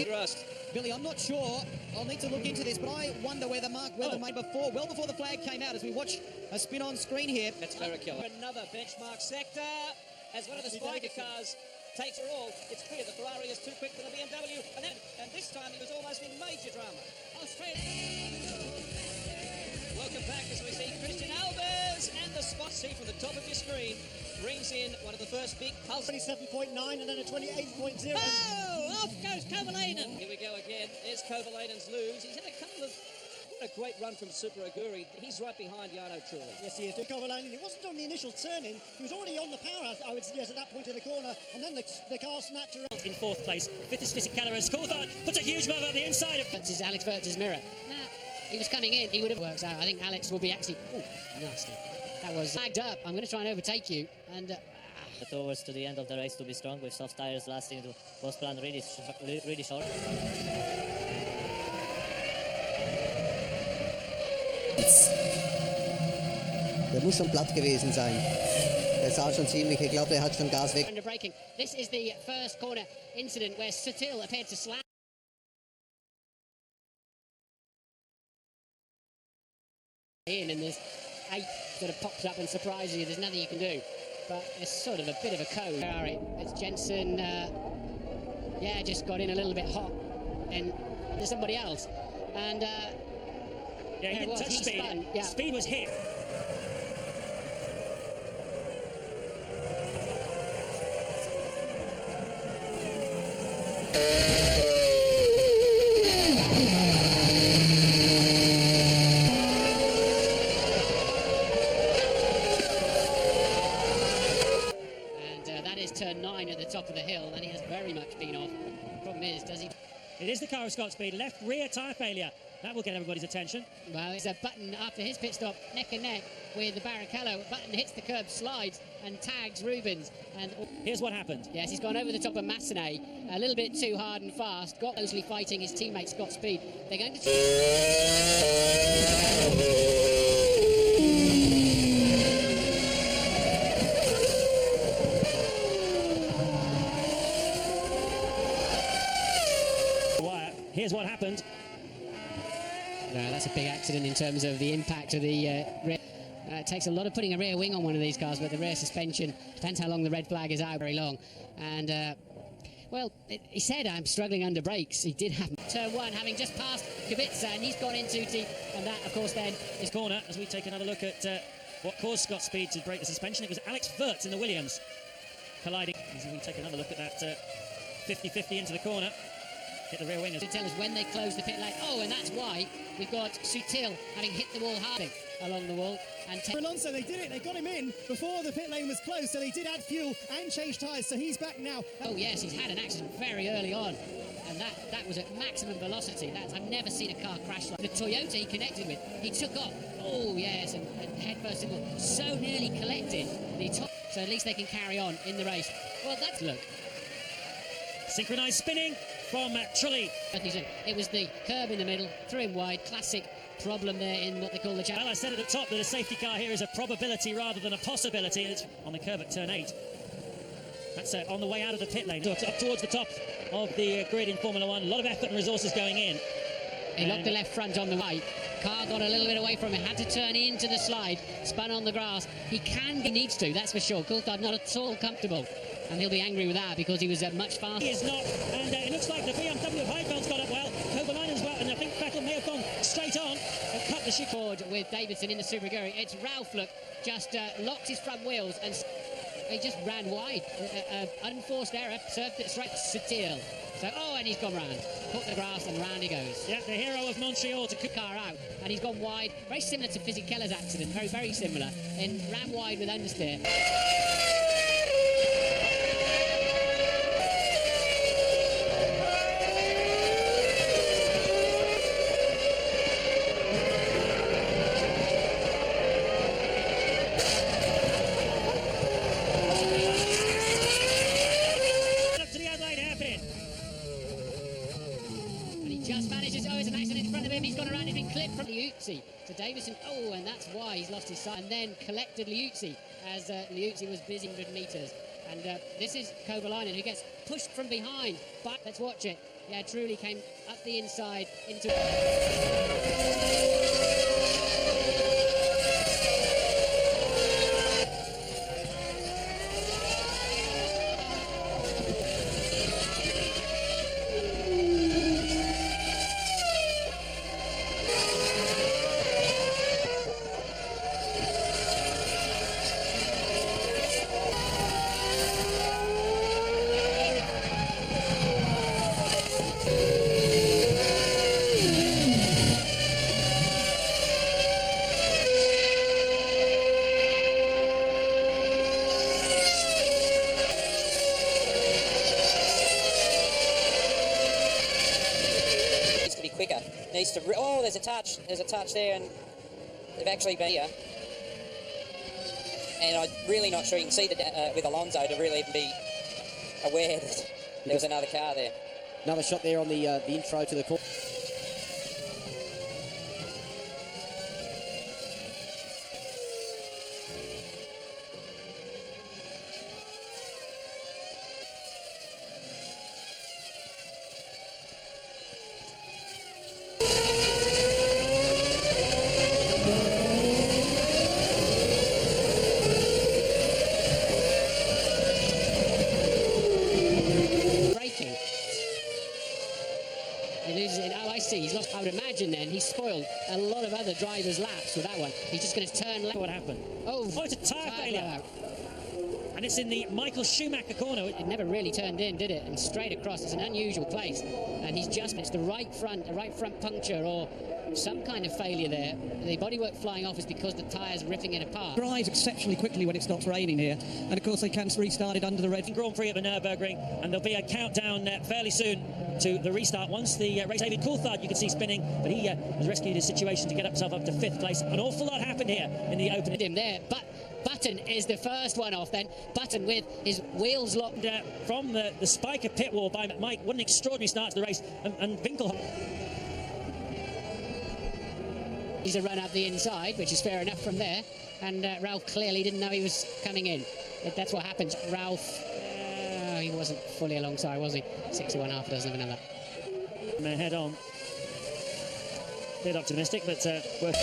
Rust. Billy, I'm not sure. I'll need to look into this, but I wonder where the mark made before, well before the flag came out, as we watch a spin on screen here. That's Ferricilla. Another benchmark sector as one of the spider cars takes a roll. It's clear the Ferrari is too quick for the BMW, and this time it was almost in major drama. Australia. Welcome back as we see Christian Albers, and the spot see from the top of your screen brings in one of the first big pulse. 27.9 and then a 28.0. Oh, off goes Kovalainen. Here we go again. There's Kovalainen's lose. He's had a couple of... What a great run from Super Aguri. He's right behind Jarno Trulli. Yes, he is. Kovalainen, he wasn't on the initial turn-in. He was already on the power, I would suggest, at that point in the corner. And then the car snapped around. In fourth place, fifth is Fisichella, as Coulthard puts a huge move up the inside of... That's Alex Wurtz's mirror. Nah, he was coming in. He would have worked out. I think Alex will be actually... Ooh, nasty. That was flagged up. I'm going to try and overtake you. And... towards to the end of the race to be strong with soft tires lasting to was planned really short. Der muss schon platt gewesen sein. Er sah schon ziemlich, ich glaube, er hat schon Gas weg. Under braking. This is the first corner incident where Sutil appeared to slam in, and there's 8 sort of pops up and surprises you. There's nothing you can do. But it's sort of a bit of a code. It's Jensen, yeah, just got in a little bit hot, and there's somebody else. And yeah, he didn't touch speed. Spun, yeah. Speed was hit. Turn 9 at the top of the hill, and he has very much been off. Problem is, does he... It is the car of Scott Speed. Left rear tyre failure. That will get everybody's attention. Well, it's a Button after his pit stop, neck and neck with the Barrichello. Button hits the curb, slides, and tags Rubens. And here's what happened. Yes, he's gone over the top of Massenet a little bit too hard and fast. Got closely fighting his teammate Scott Speed. They're going to... Here's what happened. No, that's a big accident in terms of the impact of the rear. It takes a lot of putting a rear wing on one of these cars, but the rear suspension, depends how long the red flag is out, very long. And, well, he said, I'm struggling under brakes. He did have turn 1, having just passed Kubica, and he's gone in too deep. And that, of course, then is corner. As we take another look at what caused Scott Speed to break the suspension, it was Alex Wurtz in the Williams colliding. As we take another look at that 50-50 into the corner. Hit the rear wing. To tell us when they close the pit lane. Oh, and that's why we've got Sutil having hit the wall hard along the wall. And Alonso, they did it. They got him in before the pit lane was closed, so they did add fuel and change tyres, so he's back now. Oh, yes, he's had an accident very early on, and that was at maximum velocity. I've never seen a car crash like the Toyota he connected with. He took off. Oh, yes, and headfirst signal so nearly collected. So at least they can carry on in the race. Well, that's look. Synchronised spinning from Trulli. It was the curb in the middle, threw him wide. Classic problem there in what they call the challenge. Well, I said at the top that a safety car here is a probability rather than a possibility. It's on the curb at turn 8. That's on the way out of the pit lane, up towards the top of the grid in Formula 1. A lot of effort and resources going in. He locked the left front on the right. Car got a little bit away from him, had to turn into the slide, spun on the grass. He needs to, that's for sure. Coulthard not at all comfortable. And he'll be angry with that because he was much faster. He is not, and it looks like the BMW of Heifeld's got up well. Kovalainen's well, and I think Vettel may have gone straight on and cut the ship forward with Davidson in the Super Aguri. It's Ralph, look, just locked his front wheels and he just ran wide. Unforced error, served it straight to Sutil. So, oh, and he's gone round. Caught the grass and round he goes. Yeah, the hero of Montreal to cut car out, and he's gone wide. Very similar to Fisichella's accident, very, very similar. And ran wide with understeer. Just manages, oh, there's an accident in front of him, he's gone around, he's been clipped from Liuzzi. So Davison, oh, and that's why he's lost his sight. And then collected Liuzzi, as Liuzzi was busy 100 metres. And this is Kovalainen, who gets pushed from behind. But let's watch it. Yeah, truly came up the inside into... Quicker. Needs to. Oh, there's a touch. There's a touch there, and they've actually been here. And I'm really not sure. You can see that with Alonso to really even be aware that there was another car there. Another shot there on the intro to the course. I would imagine then he's spoiled a lot of other drivers' laps with that one. He's just going to turn left. What happened? Oh, it's a tyre failure. And it's in the Michael Schumacher corner. It never really turned in, did it? And straight across. It's an unusual place. And it's the right front puncture or some kind of failure there. The bodywork flying off is because the tyres are ripping it apart. Drives exceptionally quickly when it stops raining here. And of course they can restart it under the red Grand Prix at the Nürburgring, and there'll be a countdown fairly soon to the restart. Once the race, David Coulthard you can see spinning, but he has rescued his situation to get himself up to 5th place. An awful lot happened here in the opening. Him there, but Button is the first one off then. Button with his wheels locked from the Spiker pit wall by Mike. What an extraordinary start to the race. And Winkel. He's a run up the inside, which is fair enough from there. And Ralph clearly didn't know he was coming in. That's what happens. Ralph, he wasn't fully alongside, was he? 61 half a dozen of another. Head on. Bit optimistic, but worth.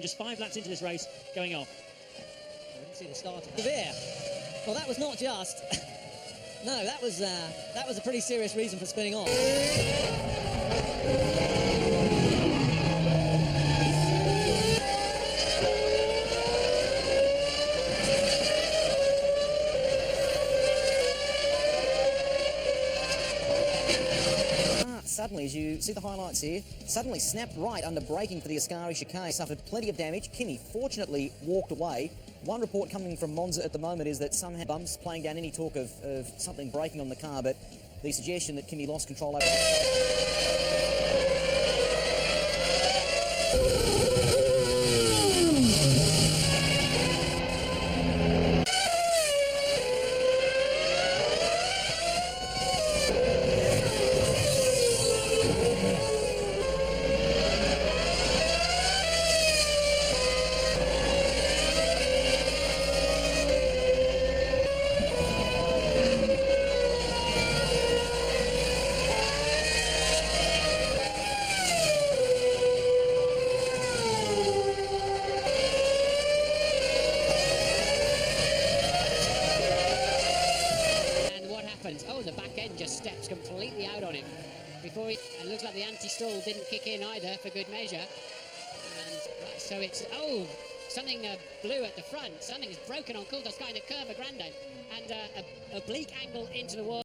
Just 5 laps into this race, going off. I didn't see the start of there. Well, that was not just. No, that was a pretty serious reason for spinning off. Suddenly, as you see the highlights here, suddenly snapped right under braking for the Ascari chicane. Suffered plenty of damage. Kimi fortunately walked away. One report coming from Monza at the moment is that somehow bumps playing down any talk of something breaking on the car, but the suggestion that Kimi lost control over... Oh, the back end just steps completely out on him. Before he, and looks like the anti-stall didn't kick in either for good measure. And so it's, something blue at the front. Something is broken on Coulthard's car in the Curva Grande. And a oblique angle into the wall.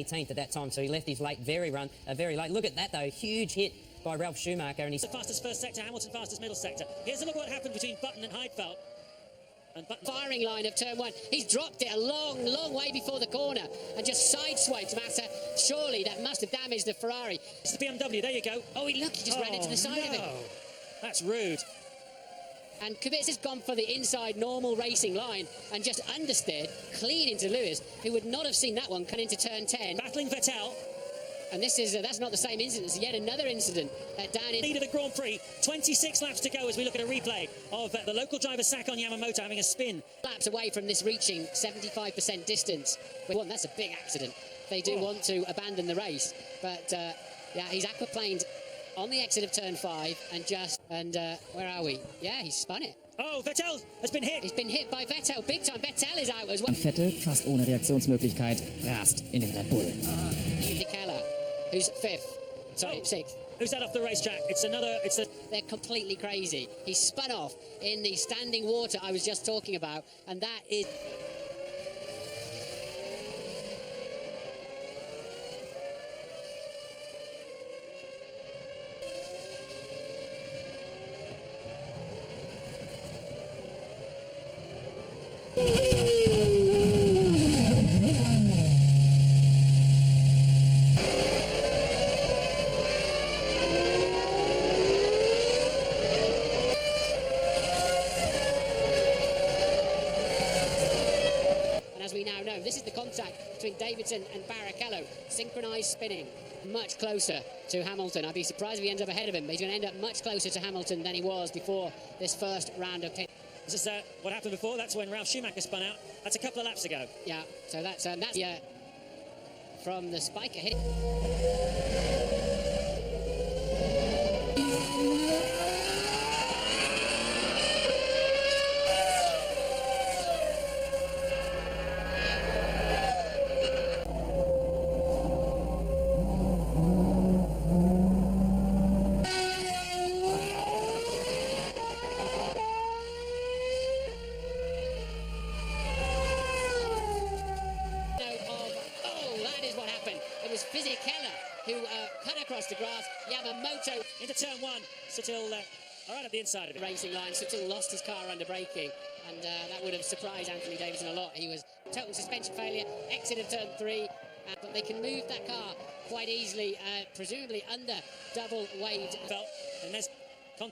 18th at that time, so he left his late very late. Look at that though, huge hit by Ralph Schumacher, and he's the fastest first sector, Hamilton fastest middle sector. Here's a look what happened between Button and Heidfeld. And Button firing line of turn 1. He's dropped it a long way before the corner and just sideswiped Massa. Surely that must have damaged the Ferrari. It's the BMW, there you go. Oh, look, he just ran into the side of it. That's rude. And Kubica has gone for the inside normal racing line and just understeered clean into Lewis, who would not have seen that one come into turn 10. Battling Vettel. And this is that's not the same incident. It's yet another incident down in lead of the Grand Prix. 26 laps to go as we look at a replay of the local driver Sakon Yamamoto having a spin. Laps away from this reaching 75% distance. That's a big accident. They do want to abandon the race, but yeah, he's aquaplaned on the exit of turn 5 and where are we? Yeah, he's spun it. Oh, Vettel has been hit. He's been hit by Vettel, big time. Vettel is out as well. Vettel, fast ohne Reaktionsmöglichkeit, rast in den Red Bull. Keller, who's 5th. Sorry, 6th. Who's that off the racetrack? They're completely crazy. He's spun off in the standing water I was just talking about, and that is... This is the contact between Davidson and Barrichello. Synchronised spinning. Much closer to Hamilton. I'd be surprised if he ends up ahead of him, but he's going to end up much closer to Hamilton than he was before this first round of pit. This is what happened before. That's when Ralph Schumacher spun out. That's a couple of laps ago. Yeah, so that's from the spiker hit. Who cut across the grass. Yamamoto into turn 1. Sutil right at the inside of it. Racing line. Sutil lost his car under braking, and that would have surprised Anthony Davidson a lot. He was total suspension failure, exit of turn 3, but they can move that car quite easily, presumably under double waved. And there's